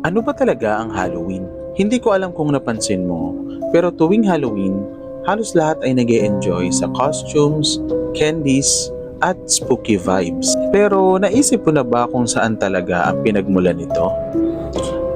Ano ba talaga ang Halloween? Hindi ko alam kung napansin mo, pero tuwing Halloween, halos lahat ay nag-e-enjoy sa costumes, candies, at spooky vibes. Pero naisip mo na ba kung saan talaga ang pinagmulan nito?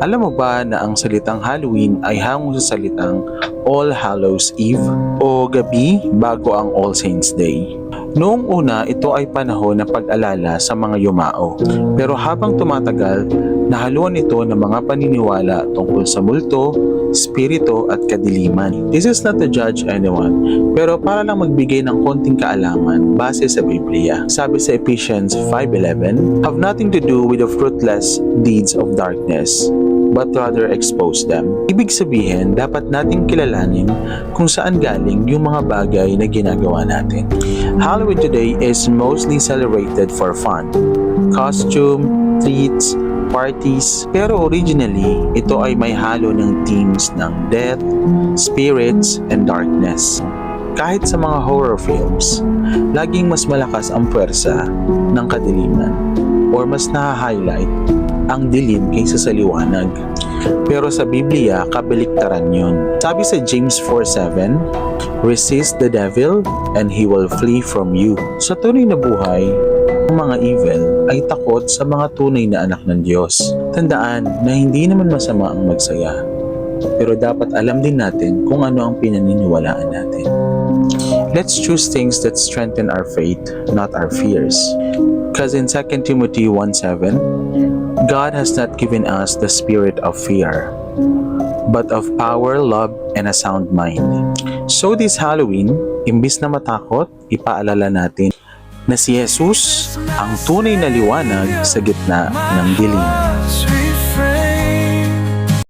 Alam mo ba na ang salitang Halloween ay hango sa salitang All Hallows Eve o gabi bago ang All Saints Day? Noong una, ito ay panahon ng pag-alala sa mga yumao. Pero habang tumatagal, nahaluan ito ng mga paniniwala tungkol sa multo, spirito at kadiliman. This is not to judge anyone, pero para lang magbigay ng konting kaalaman base sa Biblia. Sabi sa Ephesians 5:11, "Have nothing to do with the fruitless deeds of darkness, but rather expose them." Ibig sabihin, dapat nating kilalanin kung saan galing yung mga bagay na ginagawa natin. Halloween today is mostly celebrated for fun, costume, treats, parties, pero originally, ito ay may halo ng themes ng death, spirits, and darkness. Kahit sa mga horror films, laging mas malakas ang puwersa ng kadiliman or mas na-highlight ang dilim kaysa sa liwanag. Pero sa Biblia, kabaliktaran yun. Sabi sa James 4:7, "Resist the devil and he will flee from you." Sa tunay na buhay, ang mga evil ay takot sa mga tunay na anak ng Diyos. Tandaan na hindi naman masama ang magsaya. Pero dapat alam din natin kung ano ang pinaniniwalaan natin. Let's choose things that strengthen our faith, not our fears. Because in 2 Timothy 1:7, God has not given us the spirit of fear, but of power, love, and a sound mind. So this Halloween, imbis na matakot, ipaalala natin na si Jesus ang tunay na liwanag sa gitna ng dilim.